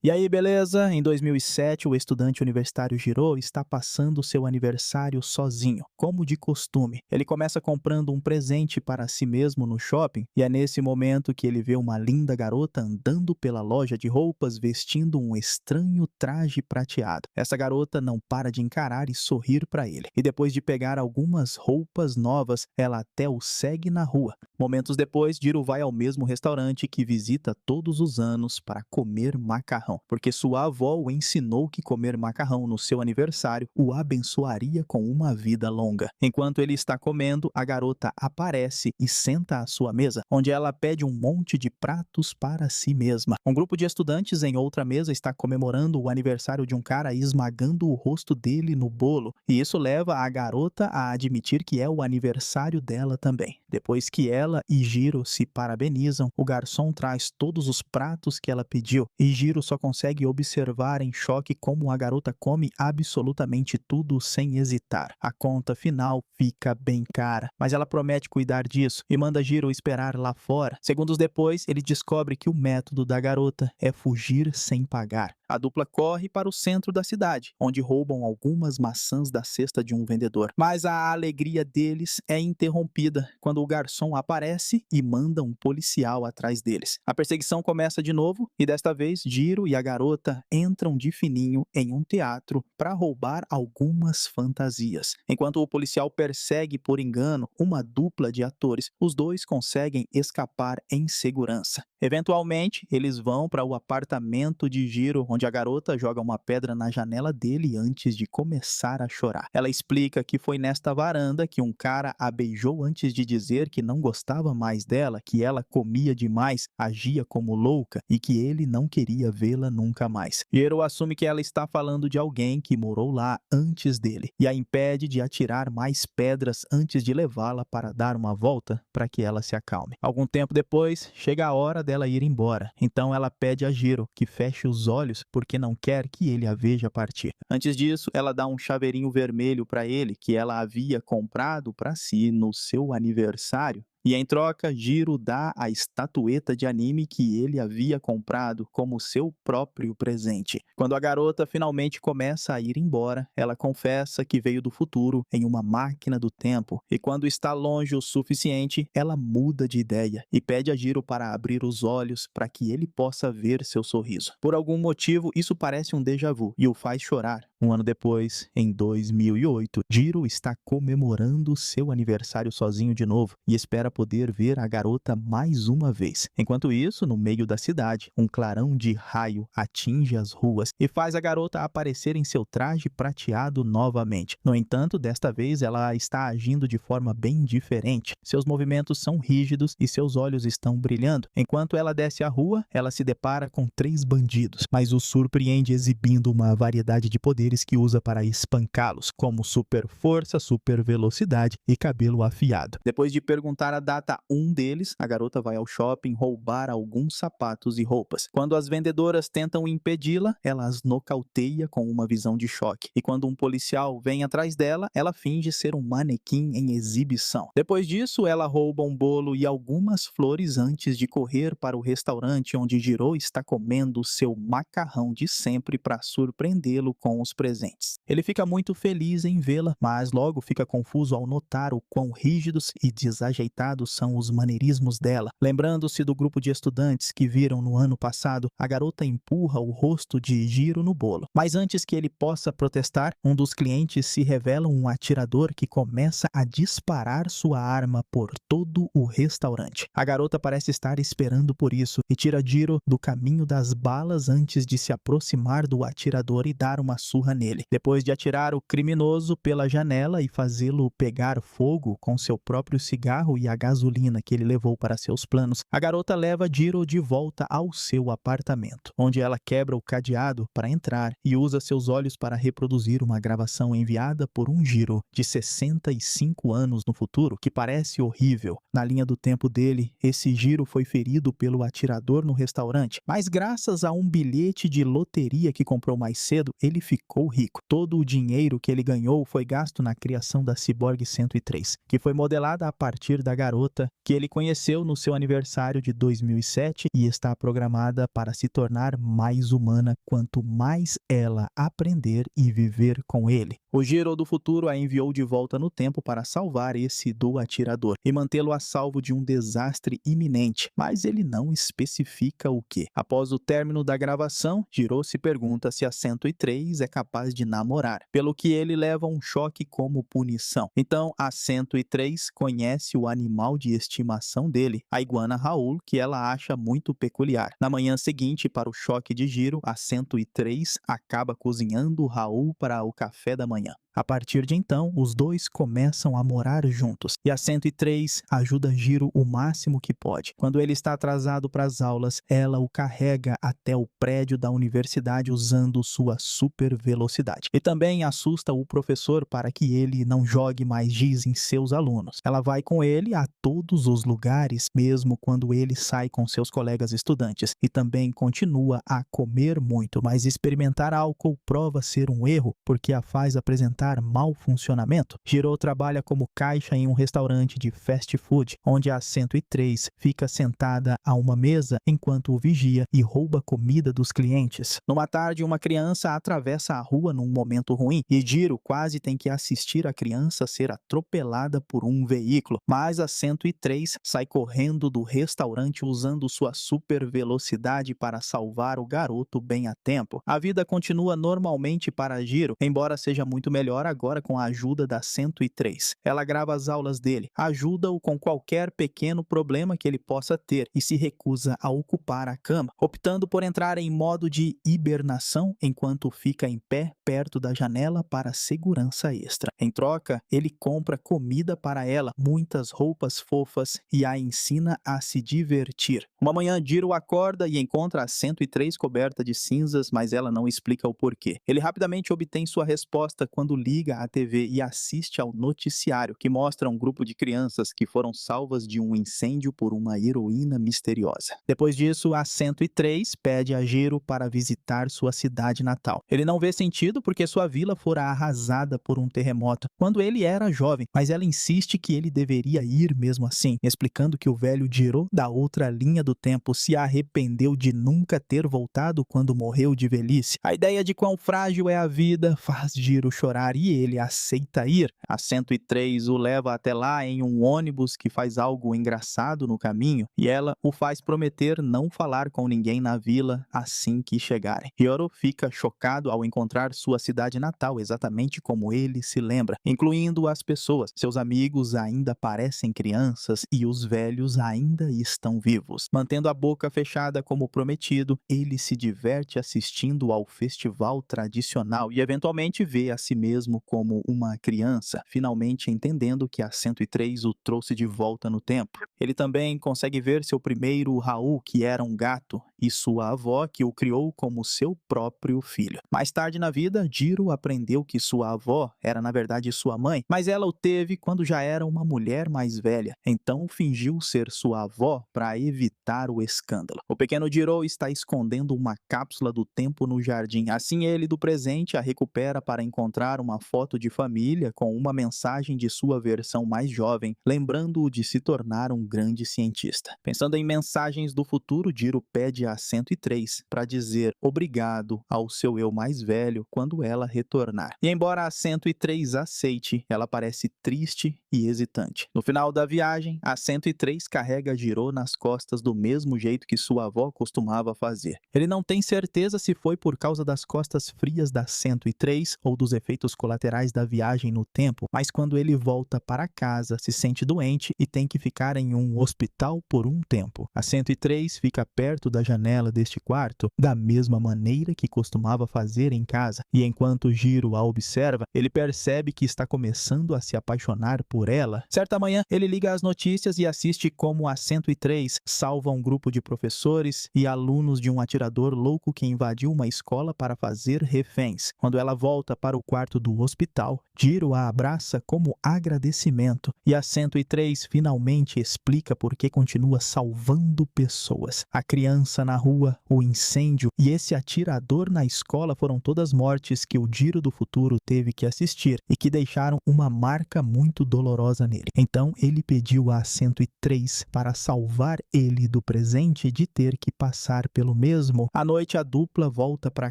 E aí, beleza? Em 2007, o estudante universitário Jiro está passando seu aniversário sozinho, como de costume. Ele começa comprando um presente para si mesmo no shopping, e é nesse momento que ele vê uma linda garota andando pela loja de roupas vestindo um estranho traje prateado. Essa garota não para de encarar e sorrir para ele, e depois de pegar algumas roupas novas, ela até o segue na rua. Momentos depois, Jiro vai ao mesmo restaurante que visita todos os anos para comer macarrão, porque sua avó o ensinou que comer macarrão no seu aniversário o abençoaria com uma vida longa. Enquanto ele está comendo, a garota aparece e senta à sua mesa, onde ela pede um monte de pratos para si mesma. Um grupo de estudantes em outra mesa está comemorando o aniversário de um cara esmagando o rosto dele no bolo, e isso leva a garota a admitir que é o aniversário dela também. Depois que ela e Jiro se parabenizam, o garçom traz todos os pratos que ela pediu, e Jiro só consegue observar em choque como a garota come absolutamente tudo sem hesitar. A conta final fica bem cara, mas ela promete cuidar disso e manda Jiro esperar lá fora. Segundos depois, ele descobre que o método da garota é fugir sem pagar. A dupla corre para o centro da cidade, onde roubam algumas maçãs da cesta de um vendedor. Mas a alegria deles é interrompida quando o garçom aparece e manda um policial atrás deles. A perseguição começa de novo e desta vez Jiro e a garota entram de fininho em um teatro para roubar algumas fantasias. Enquanto o policial persegue por engano uma dupla de atores, os dois conseguem escapar em segurança. Eventualmente, eles vão para o apartamento de Jiro, onde a garota joga uma pedra na janela dele antes de começar a chorar. Ela explica que foi nesta varanda que um cara a beijou antes de dizer que não gostava mais dela, que ela comia demais, agia como louca e que ele não queria vê-la nunca mais. Jiro assume que ela está falando de alguém que morou lá antes dele e a impede de atirar mais pedras antes de levá-la para dar uma volta para que ela se acalme. Algum tempo depois, chega a hora dela ir embora. Então ela pede a Jiro que feche os olhos porque não quer que ele a veja partir. Antes disso, ela dá um chaveirinho vermelho para ele que ela havia comprado para si no seu aniversário. E em troca, Jiro dá a estatueta de anime que ele havia comprado como seu próprio presente. Quando a garota finalmente começa a ir embora, ela confessa que veio do futuro em uma máquina do tempo, e quando está longe o suficiente, ela muda de ideia e pede a Jiro para abrir os olhos para que ele possa ver seu sorriso. Por algum motivo, isso parece um déjà vu e o faz chorar. Um ano depois, em 2008, Jiro está comemorando seu aniversário sozinho de novo e espera poder ver a garota mais uma vez. Enquanto isso, no meio da cidade, um clarão de raio atinge as ruas e faz a garota aparecer em seu traje prateado novamente. No entanto, desta vez ela está agindo de forma bem diferente. Seus movimentos são rígidos e seus olhos estão brilhando. Enquanto ela desce a rua, ela se depara com 3 bandidos, mas os surpreende exibindo uma variedade de poderes que usa para espancá-los, como super força, super velocidade e cabelo afiado. Depois de perguntar a data a um deles, a garota vai ao shopping roubar alguns sapatos e roupas. Quando as vendedoras tentam impedi-la, ela as nocauteia com uma visão de choque. E quando um policial vem atrás dela, ela finge ser um manequim em exibição. Depois disso, ela rouba um bolo e algumas flores antes de correr para o restaurante onde Jiro está comendo seu macarrão de sempre para surpreendê-lo com os presentes. Ele fica muito feliz em vê-la, mas logo fica confuso ao notar o quão rígidos e desajeitados são os maneirismos dela. Lembrando-se do grupo de estudantes que viram no ano passado, a garota empurra o rosto de Jiro no bolo. Mas antes que ele possa protestar, um dos clientes se revela um atirador que começa a disparar sua arma por todo o restaurante. A garota parece estar esperando por isso e tira Jiro do caminho das balas antes de se aproximar do atirador e dar uma surra nele. Depois de atirar o criminoso pela janela e fazê-lo pegar fogo com seu próprio cigarro e a gasolina que ele levou para seus planos, a garota leva Jiro de volta ao seu apartamento, onde ela quebra o cadeado para entrar e usa seus olhos para reproduzir uma gravação enviada por um Jiro de 65 anos no futuro, que parece horrível. Na linha do tempo dele, esse Jiro foi ferido pelo atirador no restaurante, mas graças a um bilhete de loteria que comprou mais cedo, ele ficou rico. Todo o dinheiro que ele ganhou foi gasto na criação da Cyborg 103, que foi modelada a partir da garota garota que ele conheceu no seu aniversário de 2007 e está programada para se tornar mais humana quanto mais ela aprender e viver com ele. O Jiro do futuro a enviou de volta no tempo para salvar esse do atirador e mantê-lo a salvo de um desastre iminente, mas ele não especifica o que. Após o término da gravação, Jiro se pergunta se a 103 é capaz de namorar, pelo que ele leva um choque como punição. Então, a 103 conhece o animal de estimação dele, a iguana Raul, que ela acha muito peculiar. Na manhã seguinte, para o choque de Jiro, a 103 acaba cozinhando Raul para o café da manhã. A partir de então, os dois começam a morar juntos e a 103 ajuda Jiro o máximo que pode. Quando ele está atrasado para as aulas, ela o carrega até o prédio da universidade usando sua super velocidade. E também assusta o professor para que ele não jogue mais giz em seus alunos. Ela vai com ele a todos os lugares, mesmo quando ele sai com seus colegas estudantes, e também continua a comer muito, mas experimentar álcool prova ser um erro porque a faz apresentar mau funcionamento. Jiro trabalha como caixa em um restaurante de fast food, onde a 103 fica sentada a uma mesa enquanto o vigia e rouba comida dos clientes. Numa tarde, uma criança atravessa a rua num momento ruim e Jiro quase tem que assistir a criança ser atropelada por um veículo, mas a 103 sai correndo do restaurante usando sua super velocidade para salvar o garoto bem a tempo. A vida continua normalmente para Jiro, embora seja muito melhor agora com a ajuda da 103. Ela grava as aulas dele, ajuda-o com qualquer pequeno problema que ele possa ter e se recusa a ocupar a cama, optando por entrar em modo de hibernação enquanto fica em pé perto da janela para segurança extra. Em troca, ele compra comida para ela, muitas roupas fofas e a ensina a se divertir. Uma manhã, Jiro acorda e encontra a 103 coberta de cinzas, mas ela não explica o porquê. Ele rapidamente obtém sua resposta quando liga à TV e assiste ao noticiário, que mostra um grupo de crianças que foram salvas de um incêndio por uma heroína misteriosa. Depois disso, a 103 pede a Jiro para visitar sua cidade natal. Ele não vê sentido porque sua vila fora arrasada por um terremoto quando ele era jovem, mas ela insiste que ele deveria ir mesmo assim, explicando que o velho Jiro, da outra linha do tempo, se arrependeu de nunca ter voltado quando morreu de velhice. A ideia de quão frágil é a vida faz Jiro chorar e ele aceita ir. A 103 o leva até lá em um ônibus que faz algo engraçado no caminho e ela o faz prometer não falar com ninguém na vila assim que chegarem. Jiro fica chocado ao encontrar sua cidade natal exatamente como ele se lembra, incluindo as pessoas. Seus amigos ainda parecem crianças e os velhos ainda estão vivos. Mantendo a boca fechada como prometido, ele se diverte assistindo ao festival tradicional e eventualmente vê a si mesmo como uma criança, finalmente entendendo que a 103 o trouxe de volta no tempo. Ele também consegue ver seu primeiro Raul, que era um gato, e sua avó, que o criou como seu próprio filho. Mais tarde na vida, Jiro aprendeu que sua avó era na verdade sua mãe, mas ela o teve quando já era uma mulher mais velha, então fingiu ser sua avó para evitar o escândalo. O pequeno Jiro está escondendo uma cápsula do tempo no jardim, assim ele do presente a recupera para encontrar uma foto de família com uma mensagem de sua versão mais jovem, lembrando-o de se tornar um grande cientista. Pensando em mensagens do futuro, Jiro pede a 103 para dizer obrigado ao seu eu mais velho quando ela retornar. E embora a 103 aceite, ela parece triste e hesitante. No final da viagem, a 103 carrega Jiro nas costas do mesmo jeito que sua avó costumava fazer. Ele não tem certeza se foi por causa das costas frias da 103 ou dos efeitos colaterais da viagem no tempo, mas quando ele volta para casa, se sente doente e tem que ficar em um hospital por um tempo. A 103 fica perto da janela deste quarto, da mesma maneira que costumava fazer em casa, e enquanto Jiro a observa, ele percebe que está começando a se apaixonar por ela. Certa manhã, ele liga às notícias e assiste como a 103 salva um grupo de professores e alunos de um atirador louco que invadiu uma escola para fazer reféns. Quando ela volta para o quarto do hospital, Jiro a abraça como agradecimento e a 103 finalmente explica por que continua salvando pessoas. A criança na rua, o incêndio e esse atirador na escola foram todas mortes que o Jiro do futuro teve que assistir e que deixaram uma marca muito dolorosa nele. Então ele pediu a 103 para salvar ele do presente de ter que passar pelo mesmo. À noite a dupla volta para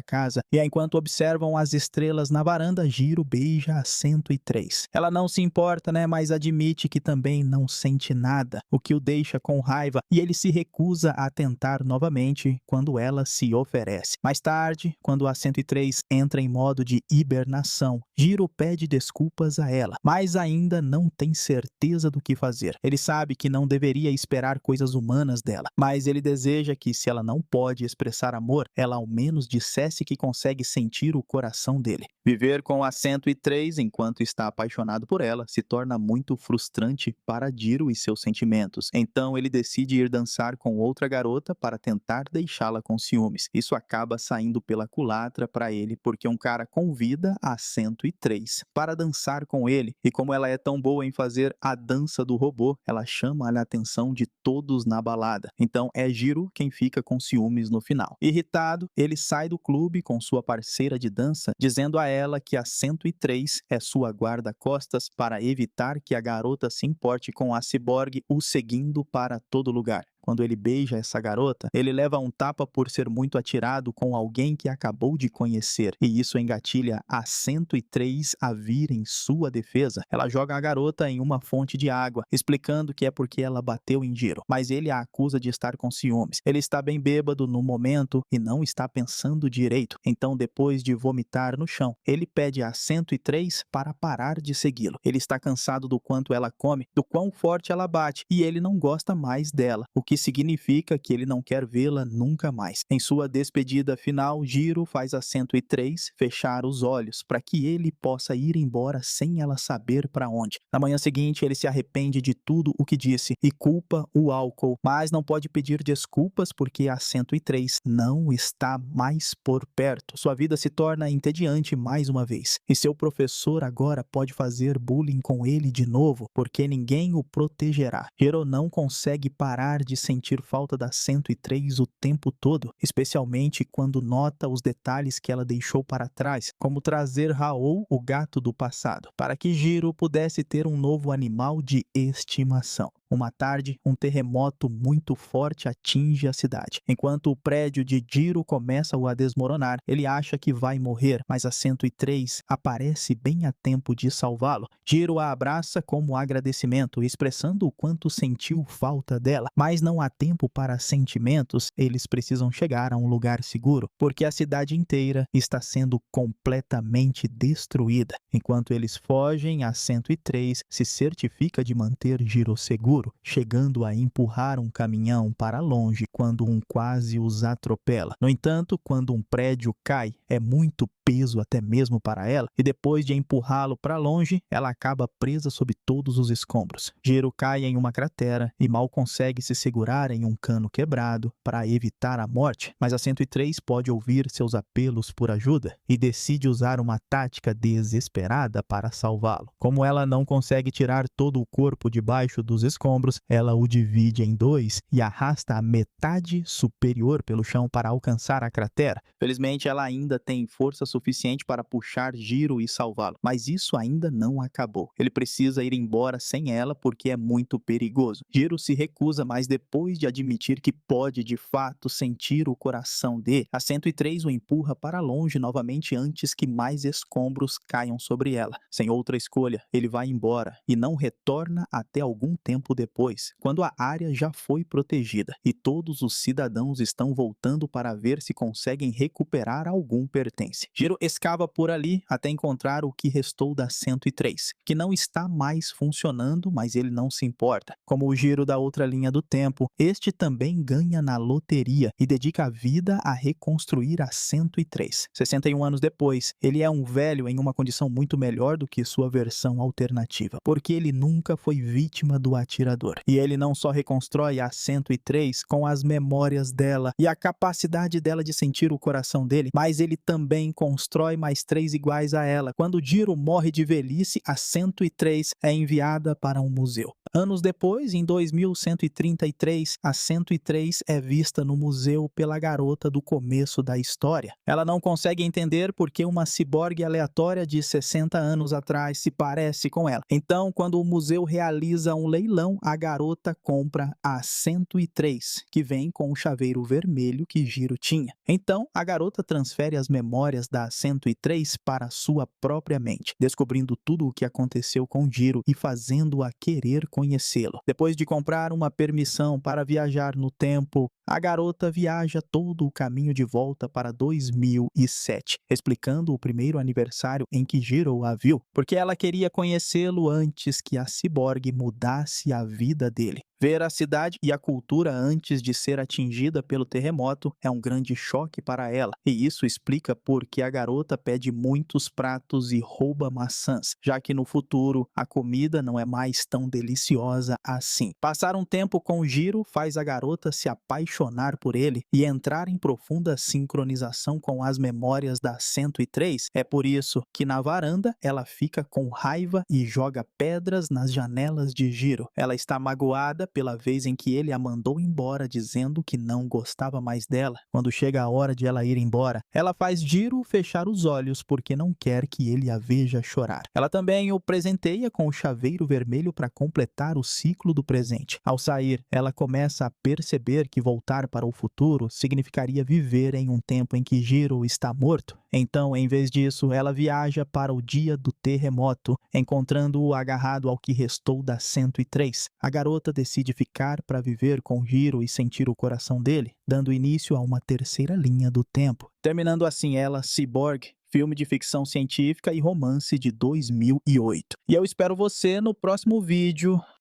casa e enquanto observam as estrelas na varanda, Jiro beija a 103. Ela não se importa, mas admite que também não sente nada, o que o deixa com raiva e ele se recusa a tentar novamente quando ela se oferece. Mais tarde, quando a 103 entra em modo de hibernação, Jiro pede desculpas a ela, mas ainda não tem certeza do que fazer. Ele sabe que não deveria esperar coisas humanas dela, mas ele deseja que, se ela não pode expressar amor, ela ao menos dissesse que consegue sentir o coração dele. Viver com a 103 enquanto está apaixonado por ela se torna muito frustrante para Jiro e seus sentimentos. Então ele decide ir dançar com outra garota para tentar deixá-la com ciúmes. Isso acaba saindo pela culatra para ele porque um cara convida a 103 para dançar com ele e como ela é tão boa em fazer a dança do robô, ela chama a atenção de todos na balada. Então é Jiro quem fica com ciúmes no final. Irritado, ele sai do clube com sua parceira de dança, dizendo a ela que a 103 é sua guarda-costas para evitar que a garota se importe com a ciborgue o seguindo para todo lugar. Quando ele beija essa garota, ele leva um tapa por ser muito atirado com alguém que acabou de conhecer, e isso engatilha a 103 a vir em sua defesa. Ela joga a garota em uma fonte de água, explicando que é porque ela bateu em Jiro, mas ele a acusa de estar com ciúmes. Ele está bem bêbado no momento e não está pensando direito, então depois de vomitar no chão, ele pede a 103 para parar de segui-lo. Ele está cansado do quanto ela come, do quão forte ela bate, e ele não gosta mais dela, o que significa que ele não quer vê-la nunca mais. Em sua despedida final, Jiro faz a 103 fechar os olhos para que ele possa ir embora sem ela saber para onde. Na manhã seguinte, ele se arrepende de tudo o que disse e culpa o álcool, mas não pode pedir desculpas porque a 103 não está mais por perto. Sua vida se torna entediante mais uma vez e seu professor agora pode fazer bullying com ele de novo porque ninguém o protegerá. Jiro não consegue parar de sentir falta da 103 o tempo todo, especialmente quando nota os detalhes que ela deixou para trás, como trazer Raul, o gato do passado, para que Jiro pudesse ter um novo animal de estimação. Uma tarde, um terremoto muito forte atinge a cidade. Enquanto o prédio de Jiro começa a desmoronar, ele acha que vai morrer, mas a 103 aparece bem a tempo de salvá-lo. Jiro a abraça como agradecimento, expressando o quanto sentiu falta dela, mas não há tempo para sentimentos, eles precisam chegar a um lugar seguro, porque a cidade inteira está sendo completamente destruída. Enquanto eles fogem, a 103 se certifica de manter Jiro seguro, chegando a empurrar um caminhão para longe quando um quase os atropela. No entanto, quando um prédio cai, é muito peso até mesmo para ela, e depois de empurrá-lo para longe, ela acaba presa sob todos os escombros. Jiro cai em uma cratera e mal consegue se segurar em um cano quebrado para evitar a morte, mas a 103 pode ouvir seus apelos por ajuda e decide usar uma tática desesperada para salvá-lo. Como ela não consegue tirar todo o corpo debaixo dos escombros, ela o divide em dois e arrasta a metade superior pelo chão para alcançar a cratera. Felizmente, ela ainda tem força suficiente para puxar Jiro e salvá-lo, mas isso ainda não acabou. Ele precisa ir embora sem ela porque é muito perigoso. Jiro se recusa, mas depois de admitir que pode de fato sentir o coração dele, a 103 o empurra para longe novamente antes que mais escombros caiam sobre ela. Sem outra escolha, ele vai embora e não retorna até algum tempo depois, quando a área já foi protegida e todos os cidadãos estão voltando para ver se conseguem recuperar algum pertence. Jiro escava por ali até encontrar o que restou da 103, que não está mais funcionando, mas ele não se importa. Como o Jiro da outra linha do tempo, este também ganha na loteria e dedica a vida a reconstruir a 103. 61 anos depois, ele é um velho em uma condição muito melhor do que sua versão alternativa, porque ele nunca foi vítima do atirador. inspirador. E ele não só reconstrói a 103 com as memórias dela e a capacidade dela de sentir o coração dele, mas ele também constrói mais 3 iguais a ela. Quando Jiro morre de velhice, a 103 é enviada para um museu. Anos depois, em 2133, a 103 é vista no museu pela garota do começo da história. Ela não consegue entender por que uma ciborgue aleatória de 60 anos atrás se parece com ela. Então, quando o museu realiza um leilão, a garota compra a 103, que vem com o chaveiro vermelho que Jiro tinha. Então, a garota transfere as memórias da 103 para sua própria mente, descobrindo tudo o que aconteceu com Jiro e fazendo-a querer conhecê-lo. Depois de comprar uma permissão para viajar no tempo, a garota viaja todo o caminho de volta para 2007, explicando o primeiro aniversário em que Jiro a viu, porque ela queria conhecê-lo antes que a ciborgue mudasse a vida dele. Ver a cidade e a cultura antes de ser atingida pelo terremoto é um grande choque para ela, e isso explica por que a garota pede muitos pratos e rouba maçãs, já que no futuro a comida não é mais tão deliciosa assim. Passar um tempo com Jiro faz a garota se apaixonar por ele e entrar em profunda sincronização com as memórias da 103. É por isso que na varanda ela fica com raiva e joga pedras nas janelas de Jiro. Ela está magoada pela vez em que ele a mandou embora dizendo que não gostava mais dela. Quando chega a hora de ela ir embora, ela faz Jiro fechar os olhos porque não quer que ele a veja chorar. Ela também o presenteia com o chaveiro vermelho para completar o ciclo do presente. Ao sair, ela começa a perceber que voltar para o futuro significaria viver em um tempo em que Jiro está morto. Então, em vez disso, ela viaja para o dia do terremoto, encontrando-o agarrado ao que restou da 103. A garota decide ficar para viver com Jiro e sentir o coração dele, dando início a uma terceira linha do tempo. Terminando assim ela, Cyborg, filme de ficção científica e romance de 2008. E eu espero você no próximo vídeo.